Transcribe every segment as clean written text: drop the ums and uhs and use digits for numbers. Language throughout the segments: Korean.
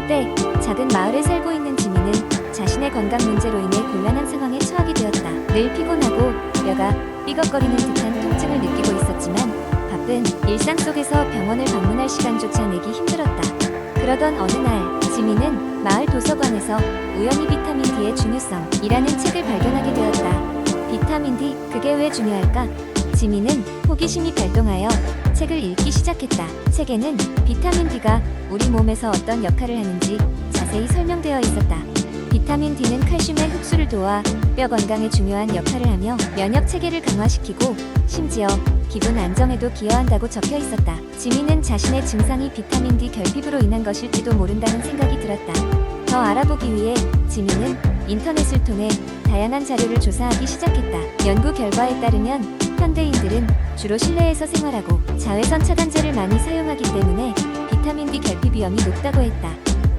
한때 작은 마을에 살고 있는 지민은 자신의 건강 문제로 인해 곤란한 상황에 처하게 되었다. 늘 피곤하고 뼈가 삐걱거리는 듯한 통증을 느끼고 있었지만 바쁜 일상 속에서 병원을 방문할 시간조차 내기 힘들었다. 그러던 어느 날 지민은 마을 도서관에서 우연히 비타민 D의 중요성이라는 책을 발견하게 되었다. 비타민 D, 그게 왜 중요할까? 지민은 호기심이 발동하여 책을 읽기 시작했다. 책에는 비타민 D가 우리 몸에서 어떤 역할을 하는지 자세히 설명되어 있었다. 비타민 D는 칼슘의 흡수를 도와 뼈 건강에 중요한 역할을 하며 면역 체계를 강화시키고 심지어 기분 안정에도 기여한다고 적혀 있었다. 지민은 자신의 증상이 비타민 D 결핍으로 인한 것일지도 모른다는 생각이 들었다. 더 알아보기 위해 지민은 인터넷을 통해 다양한 자료를 조사하기 시작했다. 연구 결과에 따르면 현대인들은 주로 실내에서 생활하고 자외선 차단제를 많이 사용하기 때문에 비타민 D 결핍 위험이 높다고 했다.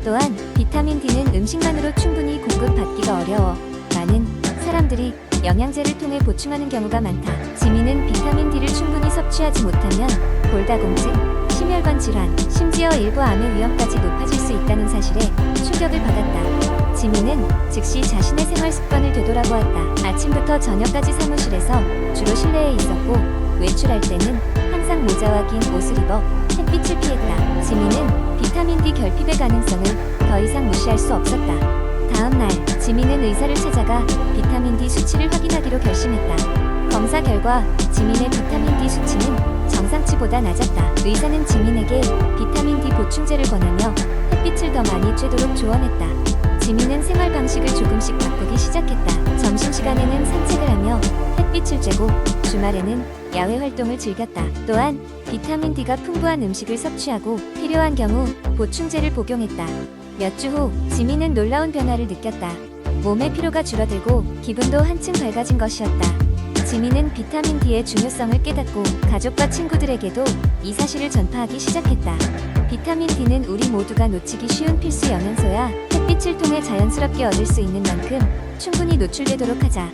또한 비타민 D는 음식만으로 충분히 공급받기가 어려워 많은 사람들이 영양제를 통해 보충하는 경우가 많다. 지민은 비타민 D를 충분히 섭취하지 못하면 골다공증, 심혈관 질환, 심지어 일부 암의 위험까지 높아질 수 있다는 사실에 충격을 받았다. 지민은 즉시 자신의 생활 습관을 되돌아보았다. 아침부터 저녁까지 사무실에서 주로 실내에 있었고 외출할 때는 항상 모자와 긴 옷을 입어 햇빛을 피했다. 지민은 비타민 D 결핍의 가능성을 더 이상 무시할 수 없었다. 다음 날 지민은 의사를 찾아가 비타민 D 수치를 확인하기로 결심했다. 검사 결과 지민의 비타민 D 수치는 정상치보다 낮았다. 의사는 지민에게 비타민 D 보충제를 권하며 햇빛을 더 많이 쬐도록 조언했다. 지민은 생활 방식을 조금씩 바꾸기 시작했다. 점심시간에는 산책을 하며 햇빛을 쬐고 주말에는 야외 활동을 즐겼다. 또한 비타민 D가 풍부한 음식을 섭취하고 필요한 경우 보충제를 복용했다. 몇 주 후 지민은 놀라운 변화를 느꼈다. 몸의 피로가 줄어들고 기분도 한층 밝아진 것이었다. 지민은 비타민 D의 중요성을 깨닫고 가족과 친구들에게도 이 사실을 전파하기 시작했다. 비타민 D는 우리 모두가 놓치기 쉬운 필수 영양소야. 햇빛을 통해 자연스럽게 얻을 수 있는 만큼 충분히 노출되도록 하자.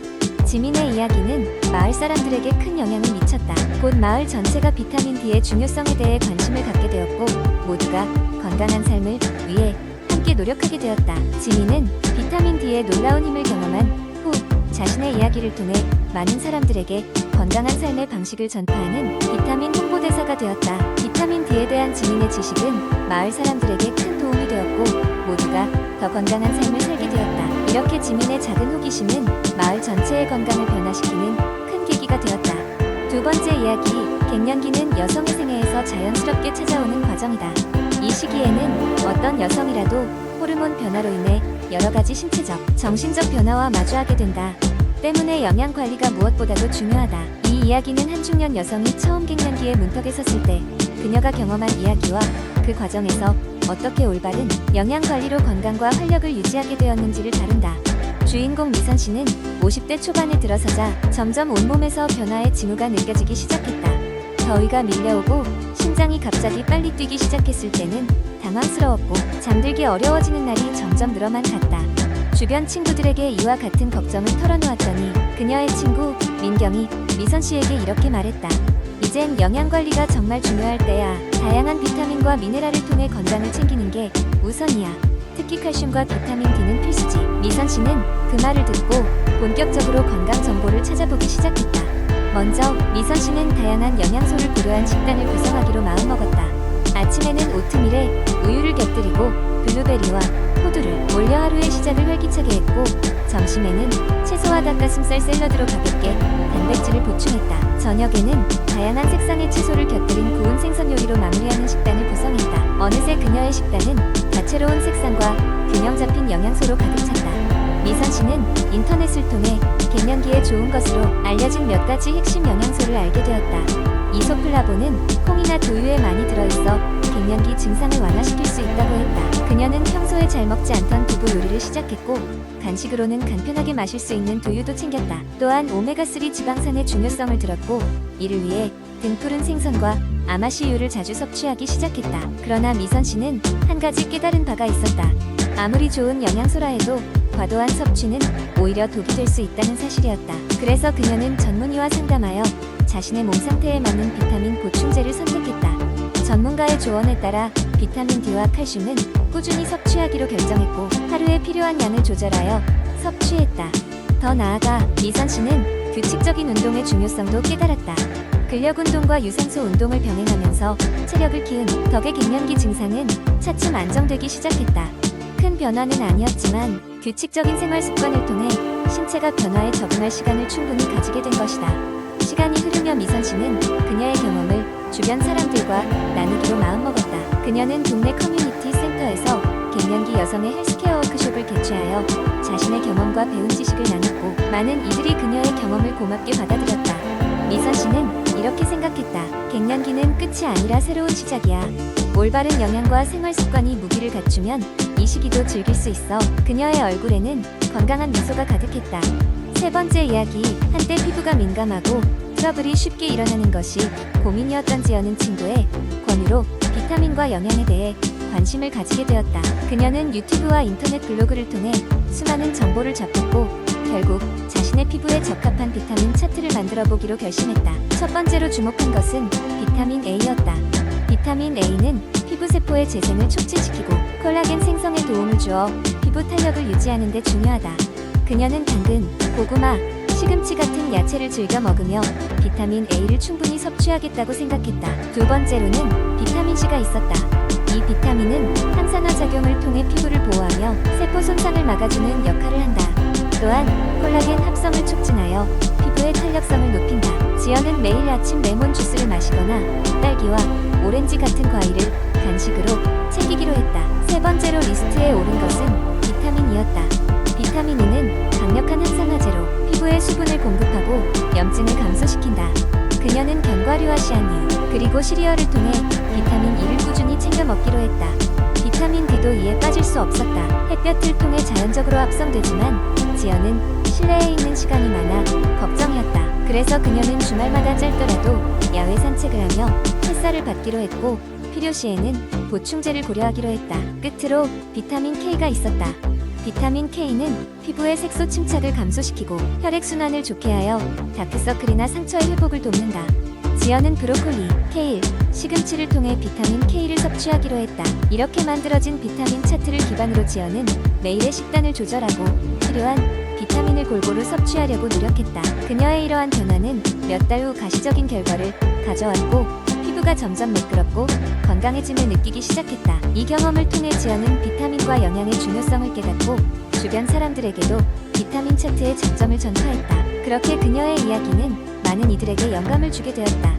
지민의 이야기는 마을 사람들에게 큰 영향을 미쳤다. 곧 마을 전체가 비타민 D의 중요성에 대해 관심을 갖게 되었고 모두가 건강한 삶을 위해 함께 노력하게 되었다. 지민은 비타민 D의 놀라운 힘을 경험한 후 자신의 이야기를 통해 많은 사람들에게 건강한 삶의 방식을 전파하는 비타민 홍보대사가 되었다. 비타민 D에 대한 지민의 지식은 마을 사람들에게 큰 도움이 되었고 모두가 더 건강한 삶을 살게 되었다. 이렇게 지민의 작은 호기심은 마을 전체의 건강을 변화시키는 큰 계기가 되었다. 두 번째 이야기, 갱년기는 여성의 생애에서 자연스럽게 찾아오는 과정이다. 이 시기에는 어떤 여성이라도 호르몬 변화로 인해 여러 가지 신체적, 정신적 변화와 마주하게 된다. 때문에 영양 관리가 무엇보다도 중요하다. 이 이야기는 한 중년 여성이 처음 갱년기에 문턱에 섰을 때 그녀가 경험한 이야기와 그 과정에서 어떻게 올바른 영양 관리로 건강과 활력을 유지하게 되었는지를 다룬다. 주인공 미선 씨는 50대 초반에 들어서자 점점 온몸에서 변화의 징후가 느껴지기 시작했다. 더위가 밀려오고 심장이 갑자기 빨리 뛰기 시작했을 때는 당황스러웠고 잠들기 어려워지는 날이 점점 늘어만 갔다. 주변 친구들에게 이와 같은 걱정을 털어놓았더니 그녀의 친구 민경이 미선 씨에게 이렇게 말했다. 이젠 영양관리가 정말 중요할 때야. 다양한 비타민과 미네랄을 통해 건강을 챙기는 게 우선이야. 특히 칼슘과 비타민 D는 필수지. 미선 씨는 그 말을 듣고 본격적으로 건강 정보를 찾아보기 시작했다. 먼저 미선 씨는 다양한 영양소를 고려한 식단을 구성하기로 마음먹었다. 아침에는 오트밀에 우유를 곁들이고 블루베리와 호두를 올려 하루의 시작을 활기차게 했고 점심에는 채소와 닭가슴살 샐러드로 가볍게 단백질을 보충했다. 저녁에는 다양한 색상의 채소를 곁들인 구운 생선 요리로 마무리하는 식단을 구성했다. 어느새 그녀의 식단은 다채로운 색상과 균형 잡힌 영양소로 가득 찼다. 미선 씨는 인터넷을 통해 갱년기에 좋은 것으로 알려진 몇 가지 핵심 영양소를 알게 되었다. 이소플라본은 콩이나 두유에 많이 들어있어 갱년기 증상을 완화시킬 수 있다고 했다. 그녀는 평소에 잘 먹지 않던 두부 요리를 시작했고 간식으로는 간편하게 마실 수 있는 두유도 챙겼다. 또한 오메가3 지방산의 중요성을 들었고 이를 위해 등푸른 생선과 아마씨유를 자주 섭취하기 시작했다. 그러나 미선 씨는 한 가지 깨달은 바가 있었다. 아무리 좋은 영양소라 해도 과도한 섭취는 오히려 독이 될 수 있다는 사실이었다. 그래서 그녀는 전문의와 상담하여 자신의 몸 상태에 맞는 비타민 보충제를 선택했다. 전문가의 조언에 따라 비타민 D와 칼슘은 꾸준히 섭취하기로 결정했고 하루에 필요한 양을 조절하여 섭취했다. 더 나아가 미선 씨는 규칙적인 운동의 중요성도 깨달았다. 근력 운동과 유산소 운동을 병행하면서 체력을 키운 덕에 갱년기 증상은 차츰 안정되기 시작했다. 큰 변화는 아니었지만 규칙적인 생활 습관을 통해 신체가 변화에 적응할 시간을 충분히 가지게 된 것이다. 시간이 흐르며 미선 씨는 그녀의 경험을 주변 사람들과 나누기로 마음먹었다. 그녀는 동네 커뮤니티 센터에서 갱년기 여성의 헬스케어 워크숍을 개최하여 자신의 경험과 배운 지식을 나눴고 많은 이들이 그녀의 경험을 고맙게 받아들였다. 미선 씨는 이렇게 생각했다. 갱년기는 끝이 아니라 새로운 시작이야. 올바른 영양과 생활 습관이 무기를 갖추면 이 시기도 즐길 수 있어. 그녀의 얼굴에는 건강한 미소가 가득했다. 세 번째 이야기, 한때 피부가 민감하고 트러블이 쉽게 일어나는 것이 고민이었던 지연은 친구의 권유로 비타민과 영양에 대해 관심을 가지게 되었다. 그녀는 유튜브와 인터넷 블로그를 통해 수많은 정보를 접했고 결국 자신의 피부에 적합한 비타민 차트를 만들어 보기로 결심했다. 첫 번째로 주목한 것은 비타민 A였다. 비타민 A는 피부 세포의 재생을 촉진시키고 콜라겐 생성에 도움을 주어 피부 탄력을 유지하는 데 중요하다. 그녀는 당근, 고구마, 시금치 같은 야채를 즐겨 먹으며 비타민 A를 충분히 섭취하겠다고 생각했다. 두 번째로는 비타민 C가 있었다. 이 비타민은 항산화 작용을 통해 피부를 보호하며 세포 손상을 막아주는 역할을 한다. 또한 콜라겐 합성을 촉진하여 피부의 탄력성을 높인다. 지연은 매일 아침 레몬 주스를 마시거나 딸기와 오렌지 같은 과일을 간식으로 챙기기로 했다. 세 번째로 리스트에 오른 것은 비타민 E였다. 비타민 E는 강력한 항산화제로 피부에 수분을 공급하고 염증을 감소시킨다. 그녀는 견과류와 씨앗류 그리고 시리얼을 통해 비타민 E를 꾸준히 챙겨 먹기로 했다. 비타민 D도 이에 빠질 수 없었다. 햇볕을 통해 자연적으로 합성되지만 지연은 실내에 있는 시간이 많아 걱정이었다. 그래서 그녀는 주말마다 짧더라도 야외 산책을 하며 햇살을 받기로 했고 필요시에는 보충제를 고려하기로 했다. 끝으로 비타민 K가 있었다. 비타민 K는 피부의 색소 침착을 감소시키고 혈액순환을 좋게 하여 다크서클이나 상처의 회복을 돕는다. 지연은 브로콜리, 케일, 시금치를 통해 비타민 K를 섭취하기로 했다. 이렇게 만들어진 비타민 차트를 기반으로 지연은 매일의 식단을 조절하고 필요한 비타민을 골고루 섭취하려고 노력했다. 그녀의 이러한 변화는 몇 달 후 가시적인 결과를 가져왔고 피부가 점점 매끄럽고 건강해짐을 느끼기 시작했다. 이 경험을 통해 지연은 비타민과 영양의 중요성을 깨닫고 주변 사람들에게도 비타민 차트의 장점을 전파했다. 그렇게 그녀의 이야기는 많은 이들에게 영감을 주게 되었다.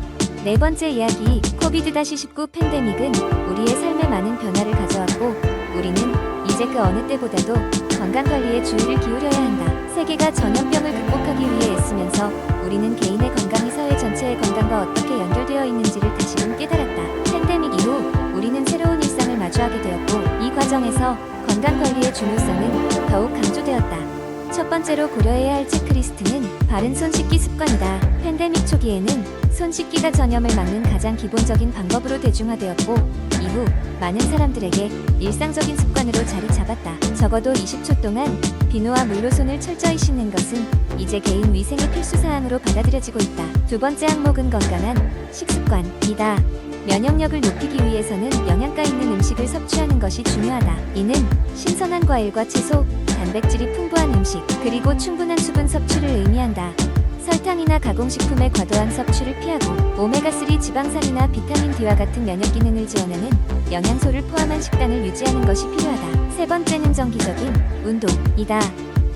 네 번째 이야기, 코비드-19 팬데믹은 우리의 삶에 많은 변화를 가져왔고 우리는 이제 그 어느 때보다도 건강관리에 주의를 기울여야 한다. 세계가 전염병을 극복하기 위해 애쓰면서 우리는 개인의 건강이 사회 전체의 건강과 어떻게 연결되어 있는지를 다시금 깨달았다. 팬데믹 이후 우리는 새로운 일상을 마주하게 되었고 이 과정에서 건강관리의 중요성은 더욱 강조되었다. 첫 번째로 고려해야 할 체크리스트는 바른 손 씻기 습관이다. 팬데믹 초기에는 손 씻기가 전염을 막는 가장 기본적인 방법으로 대중화되었고 이후 많은 사람들에게 일상적인 습관으로 자리 잡았다. 적어도 20초 동안 비누와 물로 손을 철저히 씻는 것은 이제 개인 위생의 필수 사항으로 받아들여지고 있다. 두 번째 항목은 건강한 식습관이다. 면역력을 높이기 위해서는 영양가 있는 음식을 섭취하는 것이 중요하다. 이는 신선한 과일과 채소, 단백질이 풍부한 음식, 그리고 충분한 수분 섭취를 의미한다. 설탕이나 가공식품의 과도한 섭취를 피하고 오메가3 지방산이나 비타민 D와 같은 면역 기능을 지원하는 영양소를 포함한 식단을 유지하는 것이 필요하다. 세 번째는 정기적인 운동이다.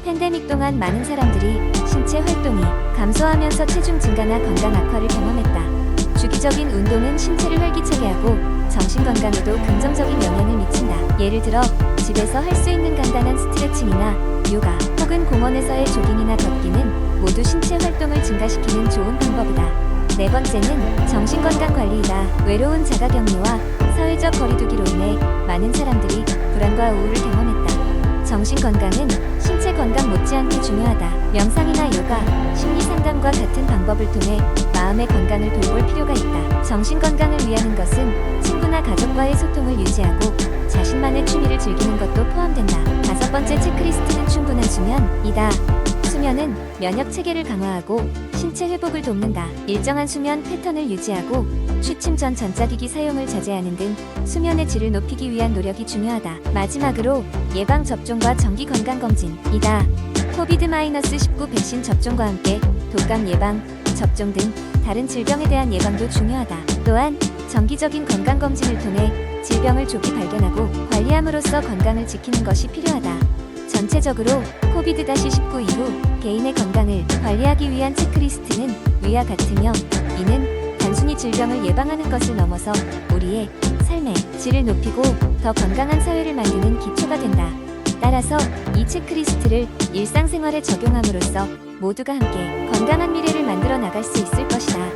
팬데믹 동안 많은 사람들이 신체 활동이 감소하면서 체중 증가나 건강 악화를 경험했다. 주기적인 운동은 신체를 활기차게 하고 정신 건강에도 긍정적인 영향을 미친다. 예를 들어 집에서 할 수 있는 간단한 스트레칭이나 요가 혹은 공원에서의 조깅이나 걷기는 모두 신체 활동을 증가시키는 좋은 방법이다. 네 번째는 정신건강관리이다. 외로운 자가격리와 사회적 거리두기로 인해 많은 사람들이 불안과 우울을 경험했다. 정신건강은 신체 건강 못지않게 중요하다. 명상이나 요가, 심리상담과 같은 방법을 통해 마음의 건강을 돌볼 필요가 있다. 정신건강을 위하는 것은 친구나 가족과의 소통을 유지하고 자신만의 취미를 즐기는 것도 포함된다. 다섯 번째 체크리스트는 충분한 수면이다. 수면은 면역 체계를 강화하고 신체 회복을 돕는다. 일정한 수면 패턴을 유지하고 취침 전 전자기기 사용을 자제하는 등 수면의 질을 높이기 위한 노력이 중요하다. 마지막으로 예방접종과 정기건강검진이다. 코비드-19 백신 접종과 함께 독감 예방, 접종 등 다른 질병에 대한 예방도 중요하다. 또한 정기적인 건강검진을 통해 질병을 조기 발견하고 관리함으로써 건강을 지키는 것이 필요하다. 전체적으로 코비드-19 이후 개인의 건강을 관리하기 위한 체크리스트는 위와 같으며, 이는 단순히 질병을 예방하는 것을 넘어서 우리의 삶의 질을 높이고 더 건강한 사회를 만드는 기초가 된다. 따라서 이 체크리스트를 일상생활에 적용함으로써 모두가 함께 건강한 미래를 만들어 나갈 수 있을 것이다.